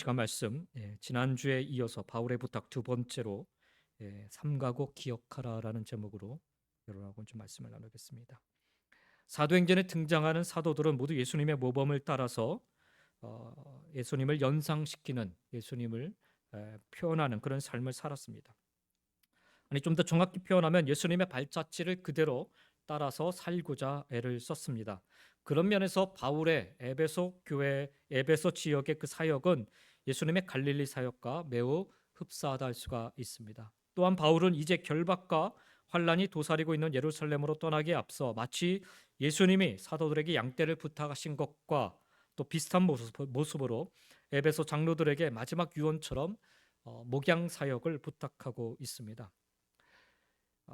시간 말씀, 지난주에 이어서 바울의 부탁 두 번째로 삼가고 기억하라라는 제목으로 여러분하고 좀 말씀을 나누겠습니다. 사도행전에 등장하는 사도들은 모두 예수님의 모범을 따라서 예수님을 연상시키는, 예수님을 표현하는 그런 삶을 살았습니다. 아니, 좀 더 정확히 표현하면 예수님의 발자취를 그대로 따라서 살고자 애를 썼습니다. 그런 면에서 바울의 에베소 교회, 에베소 지역의 그 사역은 예수님의 갈릴리 사역과 매우 흡사하다 할 수가 있습니다. 또한 바울은 이제 결박과 환란이 도사리고 있는 예루살렘으로 떠나기에 앞서 마치 예수님이 사도들에게 양떼를 부탁하신 것과 또 비슷한 모습으로 에베소 장로들에게 마지막 유언처럼 목양 사역을 부탁하고 있습니다.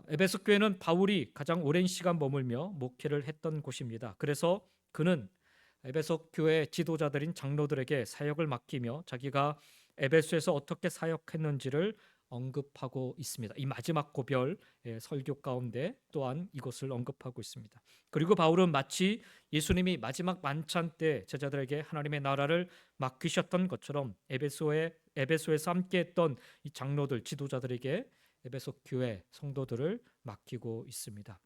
에베소 교회는 바울이 가장 오랜 시간 머물며 목회를 했던 곳입니다. 그래서 그는 에베소 교회 지도자들인 장로들에게 사역을 맡기며 자기가 에베소에서 어떻게 사역했는지를 언급하고 있습니다. 이 마지막 고별 설교 가운데 또한 이것을 언급하고 있습니다. 그리고 바울은 마치 예수님이 마지막 만찬 때 제자들에게 하나님의 나라를 맡기셨던 것처럼 에베소에서 함께했던 이 장로들, 지도자들에게 에베소 교회 성도들을 맡기고 있습니다.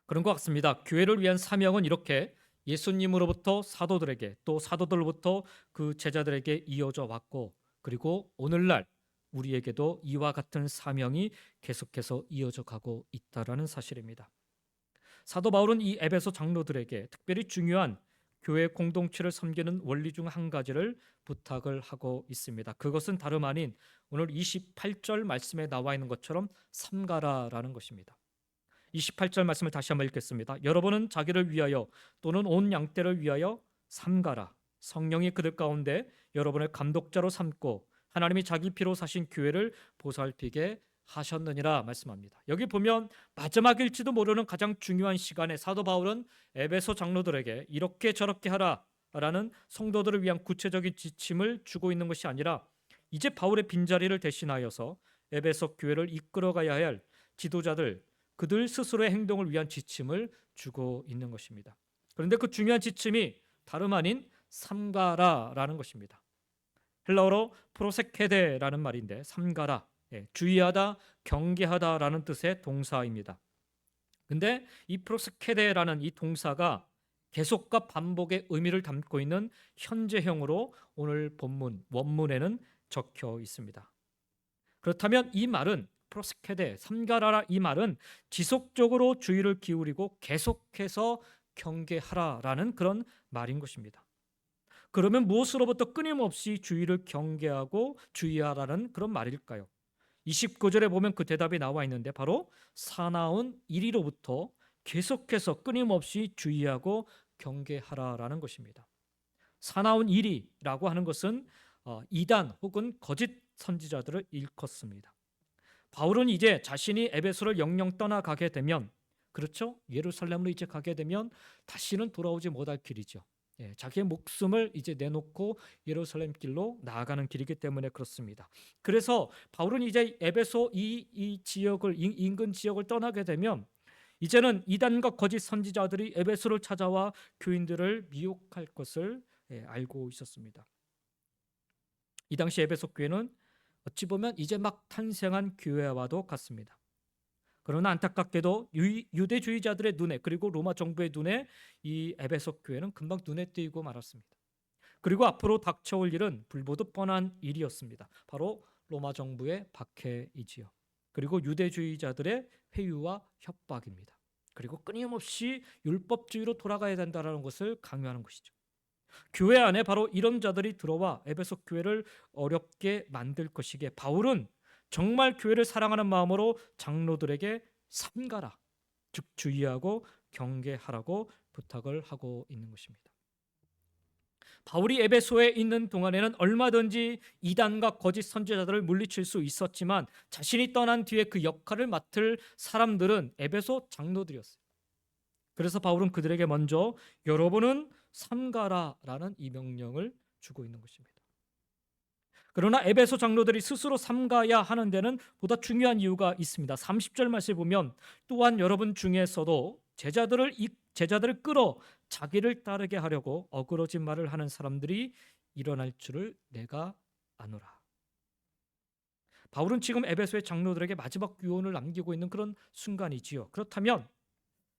그런 것 같습니다. 교회를 위한 사명은 이렇게 예수님으로부터 사도들에게, 또 사도들로부터 그 제자들에게 이어져 왔고, 그리고 오늘날 우리에게도 이와 같은 사명이 계속해서 이어져 가고 있다라는 사실입니다. 사도 바울은 이 에베소 장로들에게 특별히 중요한 교회 공동체를 섬기는 원리 중 한 가지를 부탁을 하고 있습니다. 그것은 다름 아닌 오늘 28절 말씀에 나와 있는 것처럼 삼가라라는 것입니다. 28절 말씀을 다시 한번 읽겠습니다. 여러분은 자기를 위하여 또는 온 양떼를 위하여 삼가라. 성령이 그들 가운데 여러분을 감독자로 삼고 하나님이 자기 피로 사신 교회를 보살피게 하셨느니라 말씀합니다. 여기 보면 마지막일지도 모르는 가장 중요한 시간에 사도 바울은 에베소 장로들에게 이렇게 저렇게 하라라는 성도들을 위한 구체적인 지침을 주고 있는 것이 아니라 이제 바울의 빈자리를 대신하여서 에베소 교회를 이끌어가야 할 지도자들, 그들 스스로의 행동을 위한 지침을 주고 있는 것입니다. 그런데 그 중요한 지침이 다름 아닌 삼가라라는 것입니다. 헬라어로 프로세케데라는 말인데 삼가라, 주의하다, 경계하다라는 뜻의 동사입니다. 근데 이 프로스케데라는 이 동사가 계속과 반복의 의미를 담고 있는 현재형으로 오늘 본문 원문에는 적혀 있습니다. 그렇다면 이 말은 프로스케데, 삼가라라 이 말은 지속적으로 주의를 기울이고 계속해서 경계하라라는 그런 말인 것입니다. 그러면 무엇으로부터 끊임없이 주의를 경계하고 주의하라는 그런 말일까요? 29절에 보면 그 대답이 나와 있는데 바로 사나운 이리로부터 계속해서 끊임없이 주의하고 경계하라라는 것입니다. 사나운 이리라고 하는 것은 이단 혹은 거짓 선지자들을 일컫습니다. 바울은 이제 자신이 에베소를 영영 떠나가게 되면, 그렇죠? 예루살렘으로 이제 가게 되면 다시는 돌아오지 못할 길이죠. 자기의 목숨을 이제 내놓고 예루살렘 길로 나아가는 길이기 때문에 그렇습니다. 그래서 바울은 이제 에베소 이 지역을, 인근 지역을 떠나게 되면 이제는 이단과 거짓 선지자들이 에베소를 찾아와 교인들을 미혹할 것을 알고 있었습니다. 이 당시 에베소 교회는 어찌 보면 이제 막 탄생한 교회와도 같습니다. 그러나 안타깝게도 유대주의자들의 눈에, 그리고 로마 정부의 눈에 이 에베소 교회는 금방 눈에 띄고 말았습니다. 그리고 앞으로 닥쳐올 일은 불보듯 뻔한 일이었습니다. 바로 로마 정부의 박해이지요. 그리고 유대주의자들의 회유와 협박입니다. 그리고 끊임없이 율법주의로 돌아가야 된다는 것을 강요하는 것이죠. 교회 안에 바로 이런 자들이 들어와 에베소 교회를 어렵게 만들 것이기에 바울은 정말 교회를 사랑하는 마음으로 장로들에게 삼가라, 즉 주의하고 경계하라고 부탁을 하고 있는 것입니다. 바울이 에베소에 있는 동안에는 얼마든지 이단과 거짓 선지자들을 물리칠 수 있었지만 자신이 떠난 뒤에 그 역할을 맡을 사람들은 에베소 장로들이었어요. 그래서 바울은 그들에게 먼저 여러분은 삼가라라는 이 명령을 주고 있는 것입니다. 그러나 에베소 장로들이 스스로 삼가야 하는 데는 보다 중요한 이유가 있습니다. 30절 말씀에 보면 또한 여러분 중에서도 제자들을 끌어 자기를 따르게 하려고 어그러진 말을 하는 사람들이 일어날 줄을 내가 아노라. 바울은 지금 에베소의 장로들에게 마지막 유언을 남기고 있는 그런 순간이지요. 그렇다면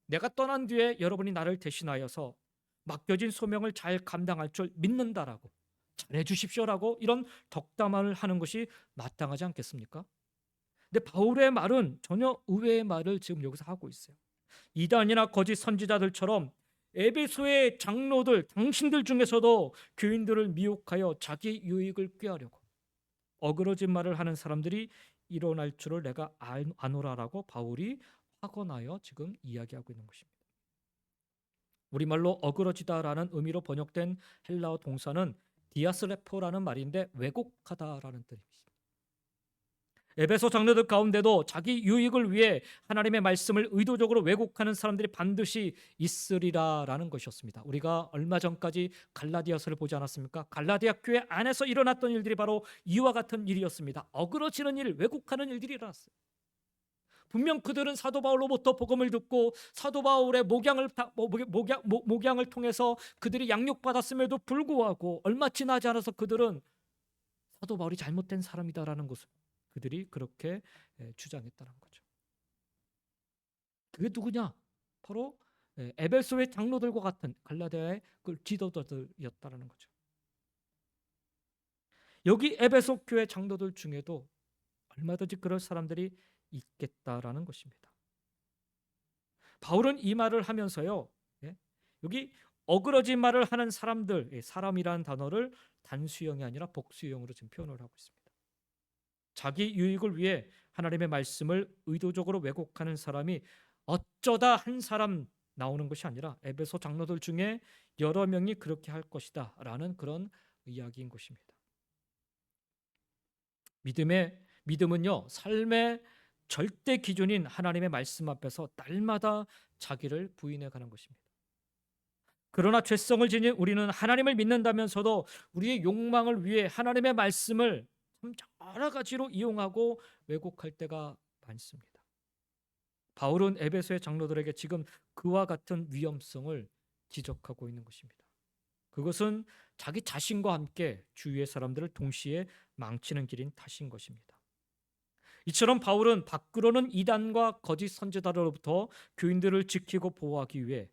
내가 떠난 뒤에 여러분이 나를 대신하여서 맡겨진 소명을 잘 감당할 줄 믿는다라고, 잘해 주십시오라고 이런 덕담을 하는 것이 마땅하지 않겠습니까? 근데 바울의 말은 전혀 의외의 말을 지금 여기서 하고 있어요. 이단이나 거짓 선지자들처럼 에베소의 장로들, 당신들 중에서도 교인들을 미혹하여 자기 유익을 꾀하려고 어그러진 말을 하는 사람들이 일어날 줄을 내가 아노라라고 바울이 확언하여 지금 이야기하고 있는 것입니다. 우리말로 어그러지다라는 의미로 번역된 헬라어 동사는 디아스레포라는 말인데 왜곡하다라는 뜻입니다. 에베소 장로들 가운데도 자기 유익을 위해 하나님의 말씀을 의도적으로 왜곡하는 사람들이 반드시 있으리라라는 것이었습니다. 우리가 얼마 전까지 갈라디아서를 보지 않았습니까? 갈라디아 교회 안에서 일어났던 일들이 바로 이와 같은 일이었습니다. 어그러지는 일, 왜곡하는 일들이 일어났어요. 분명 그들은 사도 바울로부터 복음을 듣고 사도 바울의 목양을 통해서 그들이 양육받았음에도 불구하고 얼마 지나지 않아서 그들은 사도 바울이 잘못된 사람이다라는 것을 그들이 그렇게 주장했다는 거죠. 그게 누구냐? 바로 에베소의 장로들과 같은 갈라디아의 그 지도자들이었다는 거죠. 여기 에베소 교회 장로들 중에도 얼마든지 그럴 사람들이 있겠다라는 것입니다. 바울은 이 말을 하면서요, 여기 어그러진 말을 하는 사람들, 사람이라는 단어를 단수형이 아니라 복수형으로 지금 표현을 하고 있습니다. 자기 유익을 위해 하나님의 말씀을 의도적으로 왜곡하는 사람이 어쩌다 한 사람 나오는 것이 아니라 에베소 장로들 중에 여러 명이 그렇게 할 것이다 라는 그런 이야기인 것입니다. 믿음은요, 삶의 절대 기준인 하나님의 말씀 앞에서 날마다 자기를 부인해 가는 것입니다. 그러나 죄성을 지닌 우리는 하나님을 믿는다면서도 우리의 욕망을 위해 하나님의 말씀을 여러 가지로 이용하고 왜곡할 때가 많습니다. 바울은 에베소의 장로들에게 지금 그와 같은 위험성을 지적하고 있는 것입니다. 그것은 자기 자신과 함께 주위의 사람들을 동시에 망치는 길인 탓인 것입니다. 이처럼 바울은 밖으로는 이단과 거짓 선지자로부터 교인들을 지키고 보호하기 위해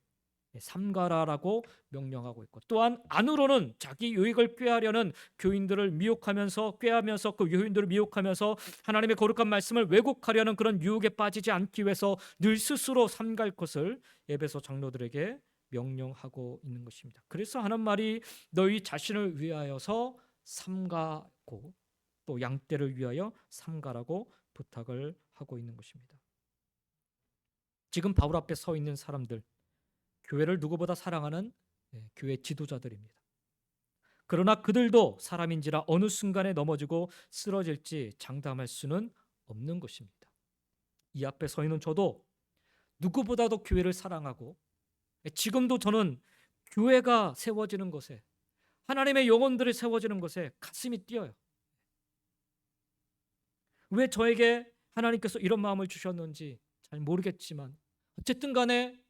삼가라라고 명령하고 있고, 또한 안으로는 자기 유익을 꾀하려는 교인들을 미혹하면서 꾀하면서 그 교인들을 미혹하면서 하나님의 거룩한 말씀을 왜곡하려는 그런 유혹에 빠지지 않기 위해서 늘 스스로 삼갈 것을 에베소 장로들에게 명령하고 있는 것입니다. 그래서 하는 말이 너희 자신을 위하여서 삼가고 또 양떼를 위하여 삼가라고 부탁을 하고 있는 것입니다. 지금 바울 앞에 서 있는 사람들, 교회를 누구보다 사랑하는 교회 지도자들입니다. 그러나 그들도 사람인지라 어느 순간에 넘어지고 쓰러질지 장담할 수는 없는 것입니다. 이 앞에 서 있는 저도 누구보다도 교회를 사랑하고 지금도 저는 교회가 세워지는 것에, 하나님의 영혼들이 세워지는 것에 가슴이 뛰어요. 왜 저에게 하나님께서 이런 마음을 주셨는지 잘 모르겠지만 어쨌든 간에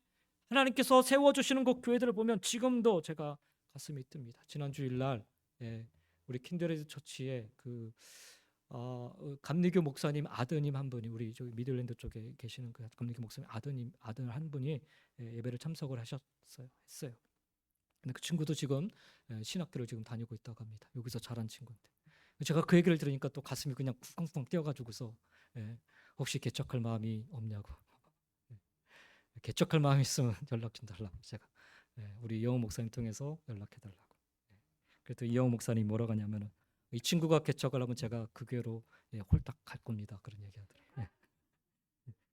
하나님께서 세워주시는 그 교회들을 보면 지금도 제가 가슴이 뜹니다. 지난 주일날 우리 킨드레드 처치에 감리교 목사님 아드님 한 분이, 우리 저기 미들랜드 쪽에 계시는 그 감리교 목사님 아들 한 분이 예배를 참석을 했어요. 근데 그 친구도 지금 신학교를 지금 다니고 있다고 합니다. 여기서 자란 친구인데 제가 그 얘기를 들으니까 또 가슴이 그냥 쿵쿵 뛰어가지고서 혹시 개척할 마음이 없냐고. 개척할 마음이 있으면 연락 좀 달라고 제가 우리 이영호 목사님 통해서 연락해 달라고. 그래도 이영호 목사님이 뭐라고 하냐면은 이 친구가 개척을 하면 제가 그 교회로 홀딱 갈 겁니다. 그런 얘기 하더라고요.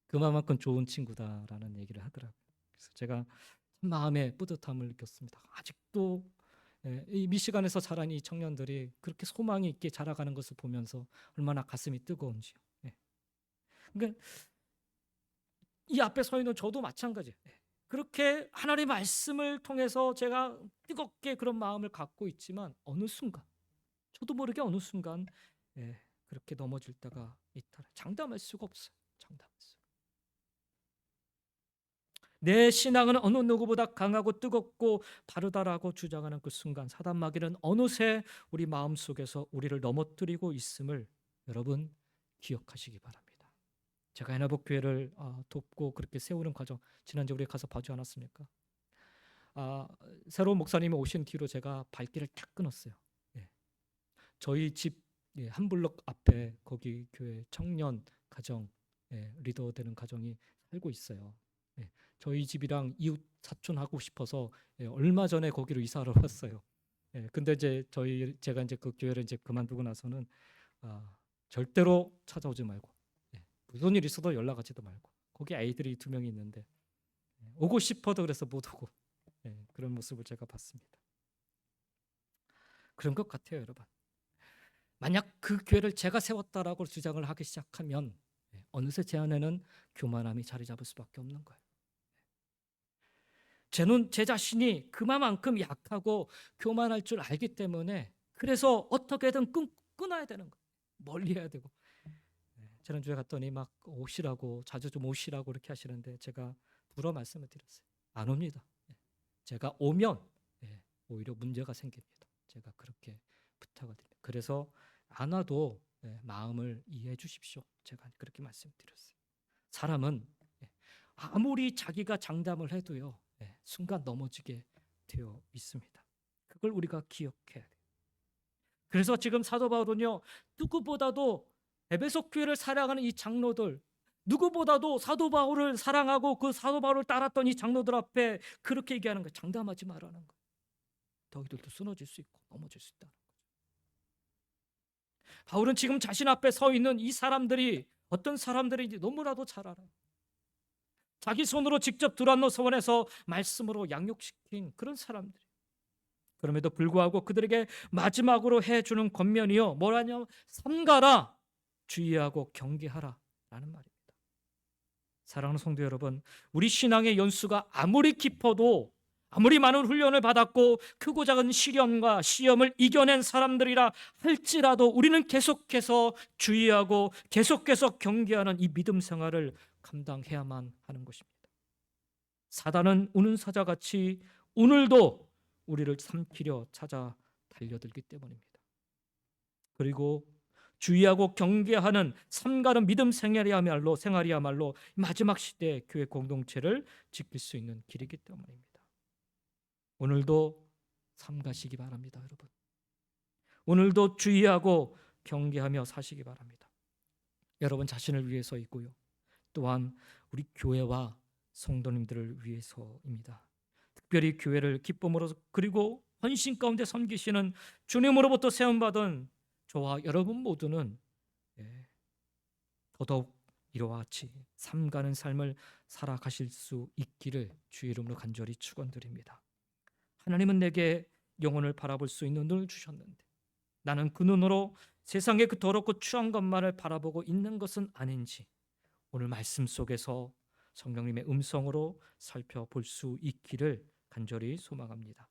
그만큼 좋은 친구다라는 얘기를 하더라고요. 그래서 제가 참 마음에 뿌듯함을 느꼈습니다. 아직도 이 미시간에서 자란 이 청년들이 그렇게 소망이 있게 자라가는 것을 보면서 얼마나 가슴이 뜨거운지요. 그러니까 이 앞에 서 있는 저도 마찬가지예요. 그렇게 하나님의 말씀을 통해서 제가 뜨겁게 그런 마음을 갖고 있지만 어느 순간, 저도 모르게 어느 순간 그렇게 넘어질 때가 있다. 장담할 수가 없어요. 장담할 수가. 내 신앙은 어느 누구보다 강하고 뜨겁고 바르다라고 주장하는 그 순간 사단 마귀는 어느새 우리 마음속에서 우리를 넘어뜨리고 있음을 여러분 기억하시기 바랍니다. 제가 해나복교회를 돕고 그렇게 세우는 과정 지난주에 우리 가서 봐주지 않았습니까? 새로운 목사님이 오신 뒤로 제가 발길을 탁 끊었어요. 예. 저희 집 한 블럭 앞에 거기 교회 청년 가정 리더 되는 가정이 살고 있어요. 예. 저희 집이랑 이웃 사촌하고 싶어서 얼마 전에 거기로 이사를 왔어요. 근데 이제 제가 이제 그 교회를 이제 그만두고 나서는 절대로 찾아오지 말고 무슨 일 있어도 연락하지도 말고 거기 아이들이 2명이 있는데 오고 싶어도 그래서 못 오고 그런 모습을 제가 봤습니다. 그런 것 같아요, 여러분. 만약 그 교회를 제가 세웠다라고 주장을 하기 시작하면 어느새 제 안에는 교만함이 자리 잡을 수밖에 없는 거예요. 저는 제 자신이 그만큼 약하고 교만할 줄 알기 때문에 그래서 어떻게든 끊어야 되는 거예요. 멀리해야 되고. 지난주에 갔더니 막 오시라고 자주 좀 오시라고 이렇게 하시는데 제가 불어 말씀을 드렸어요. 안 옵니다. 제가 오면 오히려 문제가 생깁니다. 제가 그렇게 부탁을 드립니다. 그래서 안 와도 마음을 이해해 주십시오. 제가 그렇게 말씀드렸어요. 사람은 아무리 자기가 장담을 해도요 순간 넘어지게 되어 있습니다. 그걸 우리가 기억해야 돼요. 그래서 지금 사도 바울은요 누구보다도 에베소 교회를 사랑하는 이 장로들, 누구보다도 사도 바울을 사랑하고 그 사도 바울을 따랐던 이 장로들 앞에 그렇게 얘기하는 거예요. 장담하지 말라는 거예요. 너희들도 쓰러질 수 있고 넘어질 수 있다는 거죠. 바울은 지금 자신 앞에 서 있는 이 사람들이 어떤 사람들인지 너무나도 잘 알아요. 자기 손으로 직접 두란노 서원에서 말씀으로 양육시킨 그런 사람들. 그럼에도 불구하고 그들에게 마지막으로 해주는 권면이요 뭐라냐면 삼가라, 주의하고 경계하라 라는 말입니다. 사랑하는 성도 여러분, 우리 신앙의 연수가 아무리 깊어도 아무리 많은 훈련을 받았고 크고 작은 시련과 시험을 이겨낸 사람들이라 할지라도 우리는 계속해서 주의하고 계속해서 경계하는 이 믿음 생활을 감당해야만 하는 것입니다. 사단은 우는 사자같이 오늘도 우리를 삼키려 찾아 달려들기 때문입니다. 그리고 주의하고 경계하는 삼가는 믿음 생활이야말로 마지막 시대의 교회 공동체를 지킬 수 있는 길이기 때문입니다. 오늘도 삼가시기 바랍니다, 여러분. 오늘도 주의하고 경계하며 사시기 바랍니다. 여러분 자신을 위해서이고요. 또한 우리 교회와 성도님들을 위해서입니다. 특별히 교회를 기쁨으로 그리고 헌신 가운데 섬기시는 주님으로부터 세움받은 저와 여러분 모두는 더더욱 이와 같이 삼가는 삶을 살아가실 수 있기를 주의 이름으로 간절히 축원드립니다. 하나님은 내게 영혼을 바라볼 수 있는 눈을 주셨는데 나는 그 눈으로 세상의 그 더럽고 추한 것만을 바라보고 있는 것은 아닌지 오늘 말씀 속에서 성령님의 음성으로 살펴볼 수 있기를 간절히 소망합니다.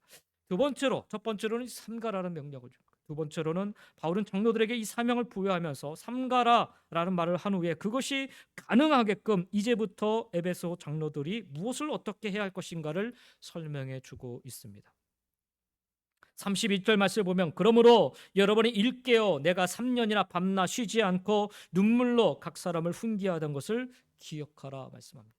첫 번째로는 삼가라는 명령을 줍니다. 두 번째로는 바울은 장로들에게 이 사명을 부여하면서 삼가라라는 말을 한 후에 그것이 가능하게끔 이제부터 에베소 장로들이 무엇을 어떻게 해야 할 것인가를 설명해 주고 있습니다. 32절 말씀을 보면 그러므로 여러분이 일깨어 내가 3년이나 밤낮 쉬지 않고 눈물로 각 사람을 훈계하던 것을 기억하라 말씀합니다.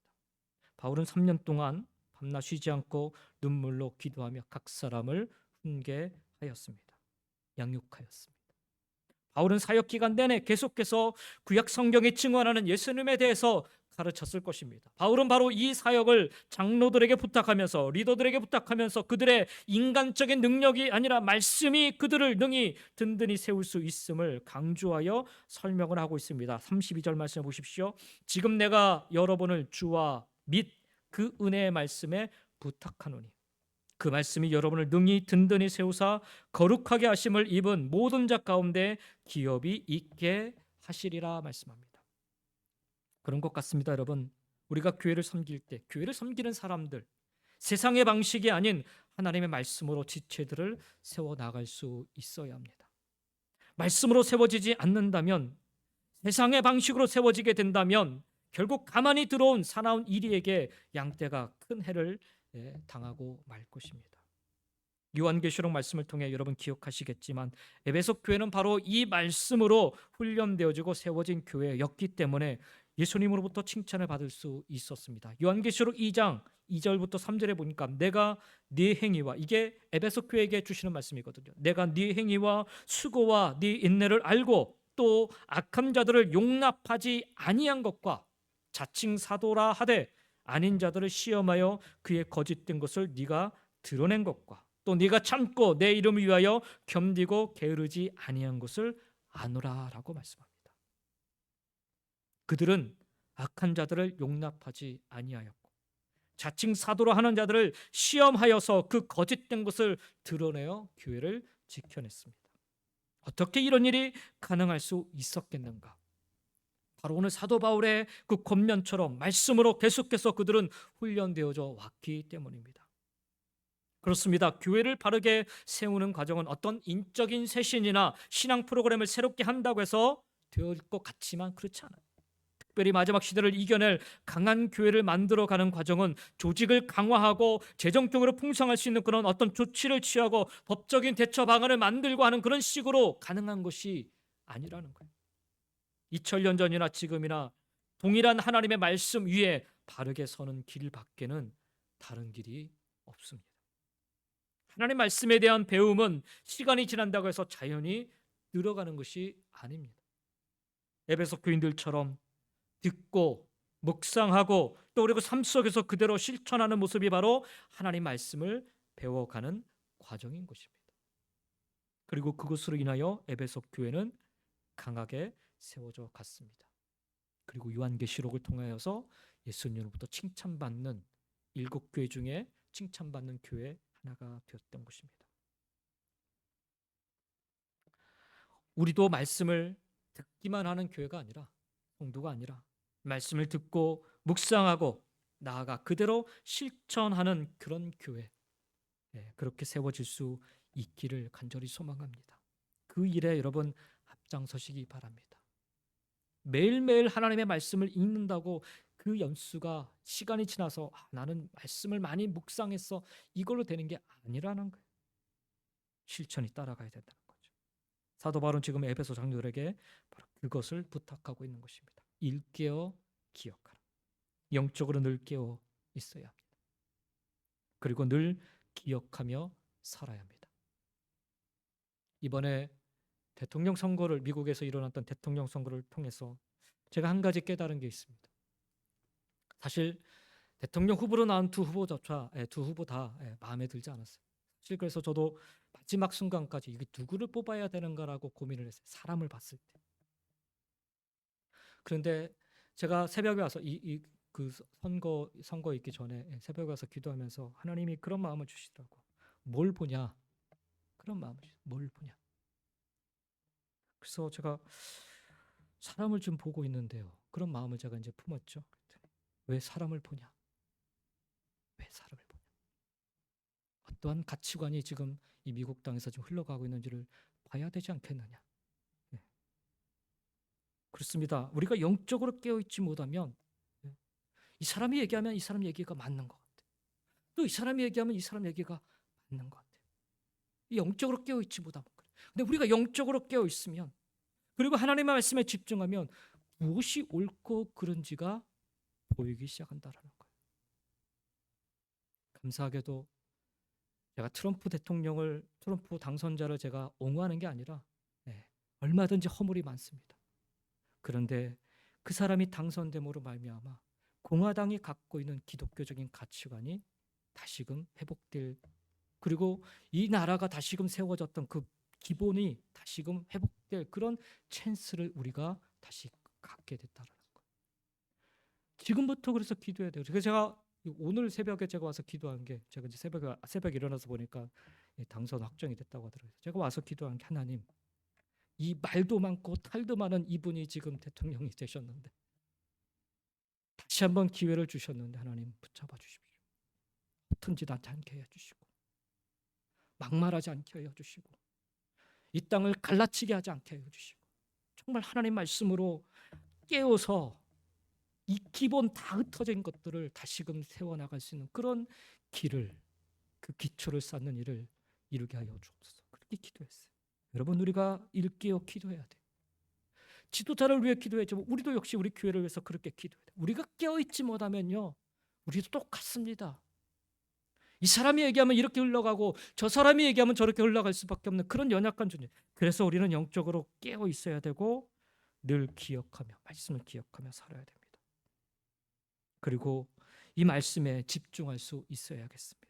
바울은 3년 동안 밤낮 쉬지 않고 눈물로 기도하며 각 사람을 훈계하였습니다. 양육하였습니다. 바울은 사역 기간 내내 계속해서 구약 성경에 증언하는 예수님에 대해서 가르쳤을 것입니다. 바울은 바로 이 사역을 장로들에게 부탁하면서 리더들에게 부탁하면서 그들의 인간적인 능력이 아니라 말씀이 그들을 능히 든든히 세울 수 있음을 강조하여 설명을 하고 있습니다. 32절 말씀을 보십시오. 지금 내가 여러분을 주와 및 그 은혜의 말씀에 부탁하노니 그 말씀이 여러분을 능히 든든히 세우사 거룩하게 하심을 입은 모든 자 가운데 기업이 있게 하시리라 말씀합니다. 그런 것 같습니다, 여러분. 우리가 교회를 섬길 때 교회를 섬기는 사람들 세상의 방식이 아닌 하나님의 말씀으로 지체들을 세워나갈 수 있어야 합니다. 말씀으로 세워지지 않는다면 세상의 방식으로 세워지게 된다면 결국 가만히 들어온 사나운 이리에게 양떼가 큰 해를 당하고 말 것입니다. 요한계시록 말씀을 통해 여러분 기억하시겠지만 에베소 교회는 바로 이 말씀으로 훈련되어지고 세워진 교회였기 때문에 예수님으로부터 칭찬을 받을 수 있었습니다. 요한계시록 2장 2절부터 3절에 보니까 내가 네 행위와, 이게 에베소 교회에게 주시는 말씀이거든요. 내가 네 행위와 수고와 네 인내를 알고 또 악한 자들을 용납하지 아니한 것과 자칭 사도라 하되 아닌 자들을 시험하여 그의 거짓된 것을 네가 드러낸 것과 또 네가 참고 내 이름을 위하여 견디고 게으르지 아니한 것을 아노라라고 말씀합니다. 그들은 악한 자들을 용납하지 아니하였고 자칭 사도라 하는 자들을 시험하여서 그 거짓된 것을 드러내어 교회를 지켜냈습니다. 어떻게 이런 일이 가능할 수 있었겠는가? 바로 오늘 사도 바울의 그 권면처럼 말씀으로 계속해서 그들은 훈련되어져 왔기 때문입니다. 그렇습니다. 교회를 바르게 세우는 과정은 어떤 인적인 쇄신이나 신앙 프로그램을 새롭게 한다고 해서 될 것 같지만 그렇지 않아요. 특별히 마지막 시대를 이겨낼 강한 교회를 만들어가는 과정은 조직을 강화하고 재정적으로 풍성할 수 있는 그런 어떤 조치를 취하고 법적인 대처 방안을 만들고 하는 그런 식으로 가능한 것이 아니라는 거예요. 2000년 전이나 지금이나 동일한 하나님의 말씀 위에 바르게 서는 길 밖에는 다른 길이 없습니다. 하나님 말씀에 대한 배움은 시간이 지난다고 해서 자연히 늘어가는 것이 아닙니다. 에베소 교인들처럼 듣고 묵상하고 또 그리고 삶 속에서 그대로 실천하는 모습이 바로 하나님 말씀을 배워가는 과정인 것입니다. 그리고 그것으로 인하여 에베소 교회는 강하게 세워져 갔습니다. 그리고 요한계시록을 통하여서 예수님으로부터 칭찬받는 7교회 중에 칭찬받는 교회 하나가 되었던 것입니다. 우리도 말씀을 듣기만 하는 교회가 아니라, 성도가 아니라 말씀을 듣고 묵상하고 나아가 그대로 실천하는 그런 교회, 그렇게 세워질 수 있기를 간절히 소망합니다. 그 일에 여러분 앞장서시기 바랍니다. 매일매일 하나님의 말씀을 읽는다고 그 연수가 시간이 지나서 나는 말씀을 많이 묵상했어, 이걸로 되는 게 아니라는 거예요. 실천이 따라가야 된다는 거죠. 사도 바울은 지금 에베소 장로들에게 바로 그것을 부탁하고 있는 것입니다. 일깨어 기억하라. 영적으로 늘 깨어 있어야 합니다. 그리고 늘 기억하며 살아야 합니다. 이번에 대통령 선거를, 미국에서 일어났던 대통령 선거를 통해서 제가 한 가지 깨달은 게 있습니다. 사실 대통령 후보로 나온 두 후보 다 마음에 들지 않았어요. 사실 그래서 저도 마지막 순간까지 이게 누구를 뽑아야 되는가라고 고민을 했어요. 사람을 봤을 때. 그런데 제가 새벽에 와서 그 선거 있기 전에 새벽에 와서 기도하면서 하나님이 그런 마음을 주시더라고. 뭘 보냐? 그런 마음을 주시더라고. 뭘 보냐? 그래서 제가 사람을 좀 보고 있는데요. 그런 마음을 제가 이제 품었죠. 왜 사람을 보냐? 왜 사람을 보냐? 어떠한 가치관이 지금 이 미국 땅에서 좀 흘러가고 있는지를 봐야 되지 않겠느냐? 네. 그렇습니다. 우리가 영적으로 깨어있지 못하면 이 사람이 얘기하면 이 사람 얘기가 맞는 것 같아요. 또 이 사람이 얘기하면 이 사람 얘기가 맞는 것 같아요. 이 영적으로 깨어있지 못하면 그래요. 근데 우리가 영적으로 깨어있으면 그리고 하나님의 말씀에 집중하면 무엇이 옳고 그른지가 보이기 시작한다라는 거예요. 감사하게도 제가 트럼프 당선자를 제가 옹호하는 게 아니라 얼마든지 허물이 많습니다. 그런데 그 사람이 당선됨으로 말미암아 공화당이 갖고 있는 기독교적인 가치관이 다시금 회복될, 그리고 이 나라가 다시금 세워졌던 그 기본이 다시금 회복될 그런 찬스를 우리가 다시 갖게 됐다라는 거예요. 지금부터 그래서 기도해야 돼요. 그래서 제가 오늘 새벽에 제가 와서 기도한 게, 제가 이제 새벽에 일어나서 보니까 당선 확정이 됐다고 하더라고요. 제가 와서 기도한 게, 하나님, 이 말도 많고 탈도 많은 이분이 지금 대통령이 되셨는데 다시 한번 기회를 주셨는데 하나님 붙잡아 주십시오. 붙은 짓 않게 해주시고 막말하지 않게 해주시고 이 땅을 갈라치게 하지 않게 해주시고 정말 하나님 말씀으로 깨워서 이 기본 다 흩어진 것들을 다시금 세워나갈 수 있는 그런 길을, 그 기초를 쌓는 일을 이루게 하여 주옵소서. 그렇게 기도했어요. 여러분, 우리가 일깨어 기도해야 돼. 지도자를 위해 기도했지만 우리도 역시 우리 교회를 위해서 그렇게 기도해야 돼. 우리가 깨어있지 못하면요, 우리도 똑같습니다. 이 사람이 얘기하면 이렇게 흘러가고 저 사람이 얘기하면 저렇게 흘러갈 수밖에 없는 그런 연약한 존재. 그래서 우리는 영적으로 깨어 있어야 되고 늘 기억하며, 말씀을 기억하며 살아야 됩니다. 그리고 이 말씀에 집중할 수 있어야겠습니다.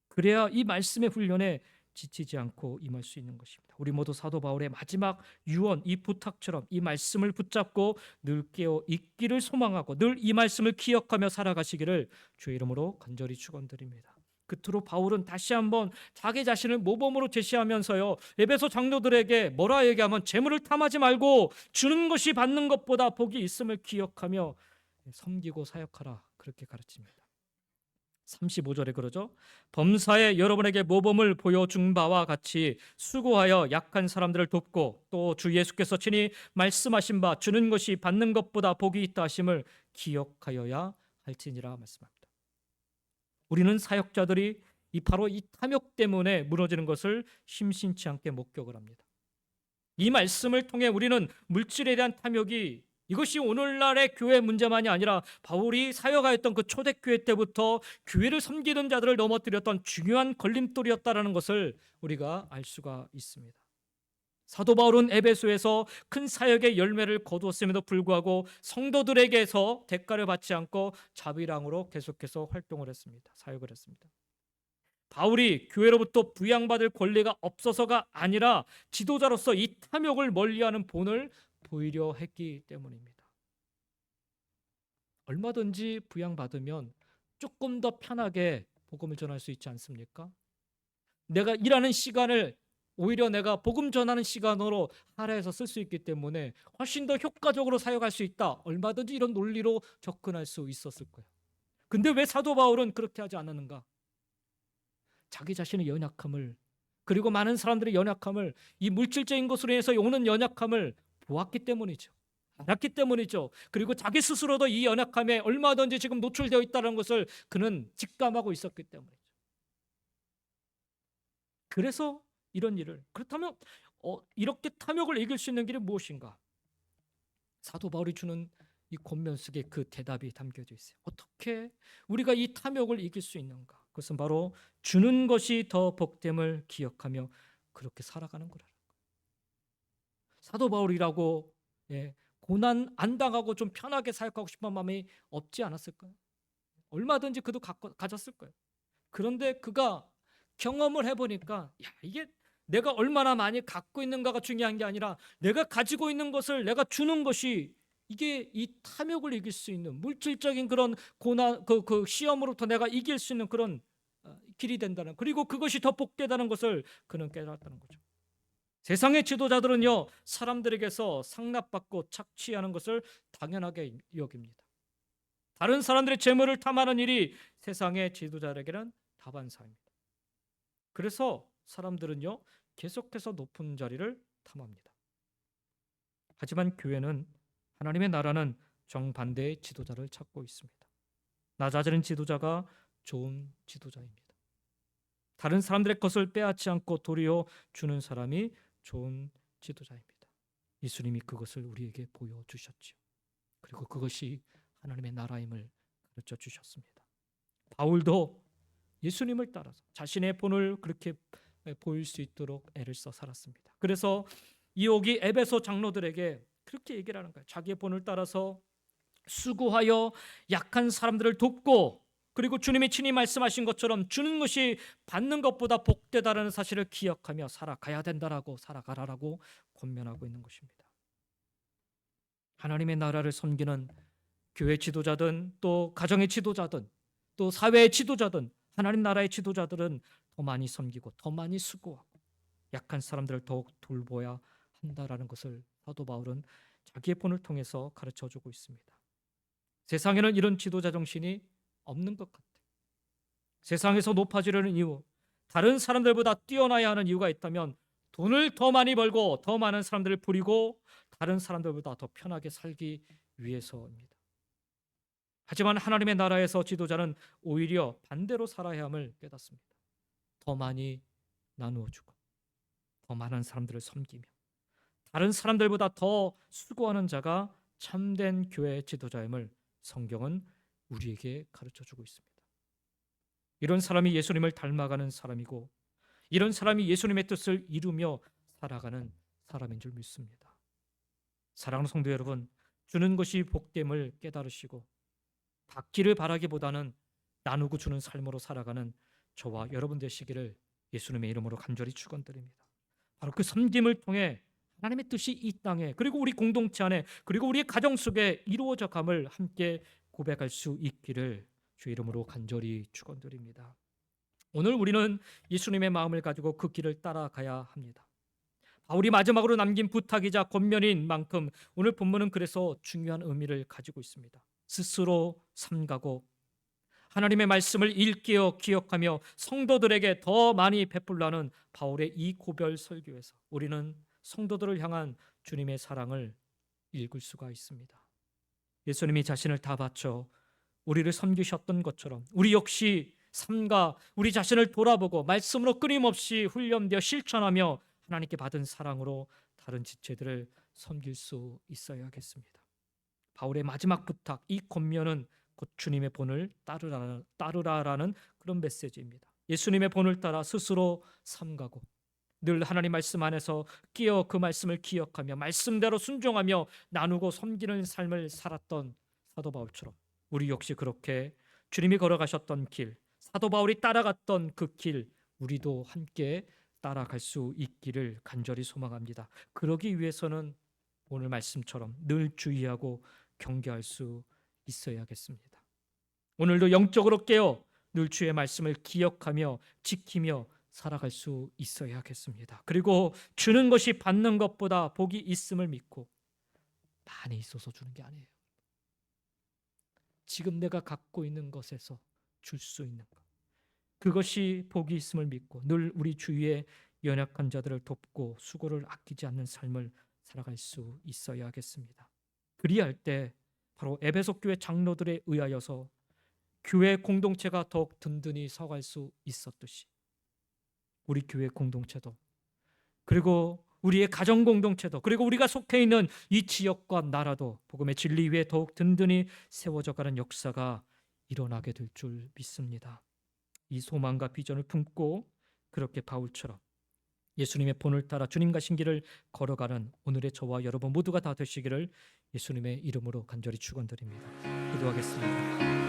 그래야 이 말씀의 훈련에 지치지 않고 임할 수 있는 것입니다. 우리 모두 사도 바울의 마지막 유언, 이 부탁처럼 이 말씀을 붙잡고 늘 깨어 있기를 소망하고 늘 이 말씀을 기억하며 살아가시기를 주의 이름으로 간절히 축원드립니다. 끝으로 바울은 다시 한번 자기 자신을 모범으로 제시하면서요, 에베소 장로들에게 뭐라 얘기하면 재물을 탐하지 말고 주는 것이 받는 것보다 복이 있음을 기억하며 섬기고 사역하라, 그렇게 가르칩니다. 35절에 그러죠. 범사에 여러분에게 모범을 보여준 바와 같이 수고하여 약한 사람들을 돕고 또 주 예수께서 친히 말씀하신 바 주는 것이 받는 것보다 복이 있다 하심을 기억하여야 할지니라 말씀합니다. 우리는 사역자들이 바로 이 탐욕 때문에 무너지는 것을 심심치 않게 목격을 합니다. 이 말씀을 통해 우리는 물질에 대한 탐욕이, 이것이 오늘날의 교회 문제만이 아니라 바울이 사역하였던 그 초대교회 때부터 교회를 섬기는 자들을 넘어뜨렸던 중요한 걸림돌이었다는 것을 우리가 알 수가 있습니다. 사도 바울은 에베소에서 큰 사역의 열매를 거두었음에도 불구하고 성도들에게서 대가를 받지 않고 자비랑으로 계속해서 활동을 했습니다. 사역을 했습니다. 바울이 교회로부터 부양받을 권리가 없어서가 아니라 지도자로서 이 탐욕을 멀리하는 본을 보이려 했기 때문입니다. 얼마든지 부양받으면 조금 더 편하게 복음을 전할 수 있지 않습니까? 내가 일하는 시간을 오히려 내가 복음 전하는 시간으로 할애해서 쓸 수 있기 때문에 훨씬 더 효과적으로 사용할 수 있다. 얼마든지 이런 논리로 접근할 수 있었을 거예요. 근데 왜 사도 바울은 그렇게 하지 않았는가? 자기 자신의 연약함을, 그리고 많은 사람들의 연약함을, 이 물질적인 것으로 인해서 오는 연약함을 보았기 때문이죠. 알았기 때문이죠. 그리고 자기 스스로도 이 연약함에 얼마든지 지금 노출되어 있다는 것을 그는 직감하고 있었기 때문이죠. 그래서 이런 일을, 그렇다면 이렇게 탐욕을 이길 수 있는 길이 무엇인가? 사도 바울이 주는 이 권면 속에 그 대답이 담겨져 있어요. 어떻게 우리가 이 탐욕을 이길 수 있는가? 그것은 바로 주는 것이 더 복됨을 기억하며 그렇게 살아가는 거라는 거예요. 사도 바울이라고 고난 안 당하고 좀 편하게 사역하고 싶은 마음이 없지 않았을까요? 얼마든지 그도 가졌을 거예요. 그런데 그가 경험을 해보니까 이게 내가 얼마나 많이 갖고 있는가가 중요한 게 아니라 내가 가지고 있는 것을 내가 주는 것이, 이게 이 탐욕을 이길 수 있는 물질적인 그런 고난, 그 시험으로부터 내가 이길 수 있는 그런 길이 된다는, 그리고 그것이 더 복되다는 것을 그는 깨달았다는 거죠. 세상의 지도자들은요, 사람들에게서 상납받고 착취하는 것을 당연하게 여깁니다. 다른 사람들의 재물을 탐하는 일이 세상의 지도자에게는 다반사입니다. 그래서 사람들은요, 계속해서 높은 자리를 탐합니다. 하지만 교회는, 하나님의 나라는 정반대의 지도자를 찾고 있습니다. 낮아지는 지도자가 좋은 지도자입니다. 다른 사람들의 것을 빼앗지 않고 도리어 주는 사람이 좋은 지도자입니다. 예수님이 그것을 우리에게 보여주셨죠. 그리고 그것이 하나님의 나라임을 가르쳐 주셨습니다. 바울도 예수님을 따라서 자신의 본을 그렇게 보일 수 있도록 애를 써 살았습니다. 그래서 여기 에베소 장로들에게 그렇게 얘기를 하는 거예요. 자기의 본을 따라서 수고하여 약한 사람들을 돕고, 그리고 주님이 친히 말씀하신 것처럼 주는 것이 받는 것보다 복되다라는 사실을 기억하며 살아가야 된다라고, 살아가라라고 권면하고 있는 것입니다. 하나님의 나라를 섬기는 교회 지도자든 또 가정의 지도자든 또 사회의 지도자든 하나님 나라의 지도자들은 더 많이 섬기고 더 많이 수고하고 약한 사람들을 더욱 돌보아야 한다라는 것을 사도 바울은 자기의 본을 통해서 가르쳐주고 있습니다. 세상에는 이런 지도자 정신이 없는 것 같아요. 세상에서 높아지려는 이유, 다른 사람들보다 뛰어나야 하는 이유가 있다면 돈을 더 많이 벌고 더 많은 사람들을 부리고 다른 사람들보다 더 편하게 살기 위해서입니다. 하지만 하나님의 나라에서 지도자는 오히려 반대로 살아야 함을 깨닫습니다. 더 많이 나누어 주고 더 많은 사람들을 섬기며 다른 사람들보다 더 수고하는 자가 참된 교회 지도자임을 성경은 우리에게 가르쳐 주고 있습니다. 이런 사람이 예수님을 닮아가는 사람이고 이런 사람이 예수님의 뜻을 이루며 살아가는 사람인 줄 믿습니다. 사랑하는 성도 여러분, 주는 것이 복됨을 깨달으시고 받기를 바라기보다는 나누고 주는 삶으로 살아가는 저와 여러분 되시기를 예수님의 이름으로 간절히 축원드립니다. 바로 그 섬김을 통해 하나님의 뜻이 이 땅에 그리고 우리 공동체 안에 그리고 우리의 가정 속에 이루어져 감을 함께 고백할 수 있기를 주 이름으로 간절히 축원드립니다. 오늘 우리는 예수님의 마음을 가지고 그 길을 따라가야 합니다. 바울이 마지막으로 남긴 부탁이자 권면인 만큼 오늘 본문은 그래서 중요한 의미를 가지고 있습니다. 스스로 삼가고 하나님의 말씀을 읽기어 기억하며 성도들에게 더 많이 베풀라는 바울의 이 고별 설교에서 우리는 성도들을 향한 주님의 사랑을 읽을 수가 있습니다. 예수님이 자신을 다 바쳐 우리를 섬기셨던 것처럼 우리 역시 삼가 우리 자신을 돌아보고 말씀으로 끊임없이 훈련되어 실천하며 하나님께 받은 사랑으로 다른 지체들을 섬길 수 있어야겠습니다. 바울의 마지막 부탁, 이 권면은 곧 주님의 본을 따르라라는 그런 메시지입니다. 예수님의 본을 따라 스스로 삼가고 늘 하나님 말씀 안에서 끼어 그 말씀을 기억하며 말씀대로 순종하며 나누고 섬기는 삶을 살았던 사도 바울처럼 우리 역시 그렇게 주님이 걸어가셨던 길, 사도 바울이 따라갔던 그 길 우리도 함께 따라갈 수 있기를 간절히 소망합니다. 그러기 위해서는 오늘 말씀처럼 늘 주의하고 경계할 수 있어야겠습니다. 오늘도 영적으로 깨어 늘 주의 말씀을 기억하며 지키며 살아갈 수 있어야겠습니다. 그리고 주는 것이 받는 것보다 복이 있음을 믿고 많이 있어서 주는 게 아니에요. 지금 내가 갖고 있는 것에서 줄 수 있는 것, 그것이 복이 있음을 믿고 늘 우리 주위에 연약한 자들을 돕고 수고를 아끼지 않는 삶을 살아갈 수 있어야겠습니다. 그리할 때 바로 에베소 교회 장로들에 의하여서 교회 공동체가 더욱 든든히 서갈 수 있었듯이 우리 교회 공동체도 그리고 우리의 가정 공동체도 그리고 우리가 속해 있는 이 지역과 나라도 복음의 진리 위에 더욱 든든히 세워져 가는 역사가 일어나게 될 줄 믿습니다. 이 소망과 비전을 품고 그렇게 바울처럼 예수님의 본을 따라 주님 가신 길을 걸어가는 오늘의 저와 여러분 모두가 다 되시기를 예수님의 이름으로 간절히 축원드립니다. 기도하겠습니다.